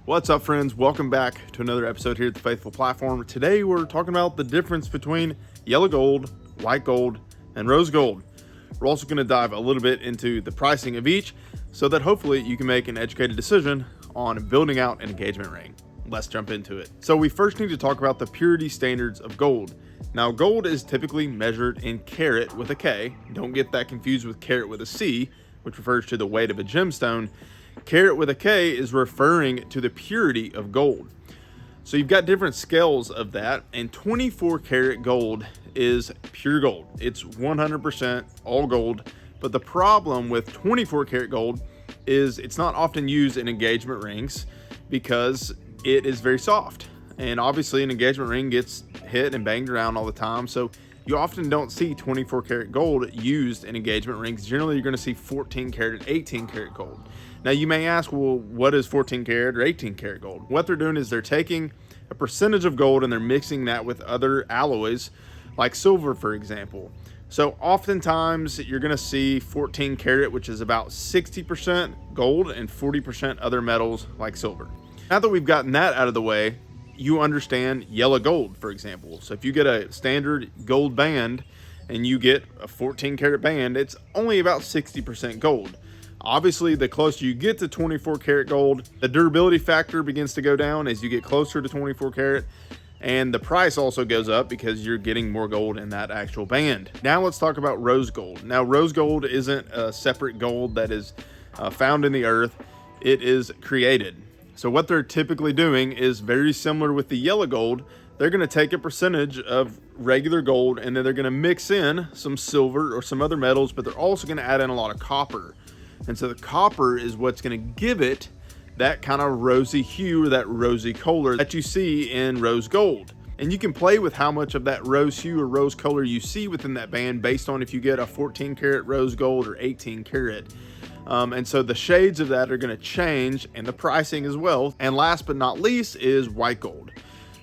What's up, friends? Welcome back to another episode here at the Faithful Platform. Today we're talking about the difference between yellow gold, white gold, and rose gold. We're also going to dive a little bit into the pricing of each so that hopefully you can make an educated decision on building out an engagement ring. Let's jump into it. So we first need to talk about the purity standards of gold. Now, gold is typically measured in carat with a K. Don't get that confused with carat with a C, which refers to the weight of a gemstone. Carat with a K is referring to the purity of gold. So you've got different scales of that, and 24 karat gold is pure gold. It's 100% all gold. But the problem with 24 karat gold is it's not often used in engagement rings because it is very soft. And obviously an engagement ring gets hit and banged around all the time. So you often don't see 24 karat gold used in engagement rings. Generally, you're going to see 14 karat and 18 karat gold. Now, you may ask, well, what is 14 karat or 18 karat gold? What they're doing is they're taking a percentage of gold and they're mixing that with other alloys, like silver, for example. So oftentimes you're going to see 14 karat, which is about 60% gold and 40% other metals like silver. Now that we've gotten that out of the way, you understand yellow gold, for example. So if you get a standard gold band and you get a 14 karat band, it's only about 60% gold. Obviously, the closer you get to 24 karat gold, the durability factor begins to go down as you get closer to 24 karat, and the price also goes up because you're getting more gold in that actual band. Now let's talk about rose gold. Now, rose gold isn't a separate gold that is found in the earth. It is created. So what they're typically doing is very similar with the yellow gold. They're going to take a percentage of regular gold and then they're going to mix in some silver or some other metals, but they're also going to add in a lot of copper. And so the copper is what's going to give it that kind of rosy hue or that rosy color that you see in rose gold. And you can play with how much of that rose hue or rose color you see within that band based on if you get a 14 karat rose gold or 18 karat. And so the shades of that are going to change, and the pricing as well. And last but not least is white gold.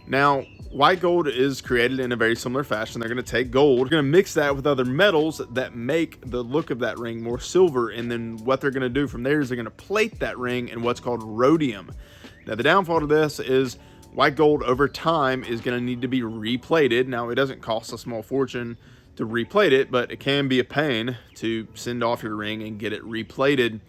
Now, white gold is created in a very similar fashion. They're going to take gold, they're going to mix that with other metals that make the look of that ring more silver. And then what they're going to do from there is they're going to plate that ring in what's called rhodium. Now, the downfall to this is white gold over time is going to need to be replated. Now, it doesn't cost a small fortune to replate it, but it can be a pain to send off your ring and get it replated.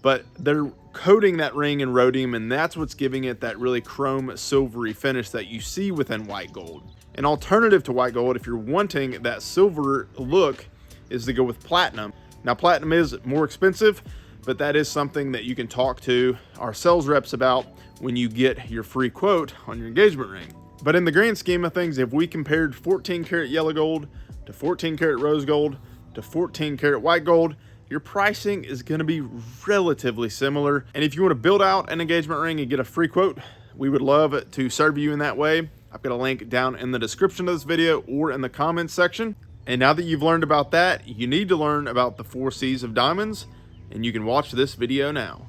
But they're coating that ring in rhodium, and that's what's giving it that really chrome silvery finish that you see within white gold. An alternative to white gold, if you're wanting that silver look, is to go with platinum. Now, platinum is more expensive, but that is something that you can talk to our sales reps about when you get your free quote on your engagement ring. But in the grand scheme of things, if we compared 14 karat yellow gold to 14 karat rose gold to 14 karat white gold, your pricing is going to be relatively similar. And if you want to build out an engagement ring and get a free quote, we would love to serve you in that way. I've got a link down in the description of this video or in the comments section. And now that you've learned about that, you need to learn about the 4 C's of diamonds, and you can watch this video now.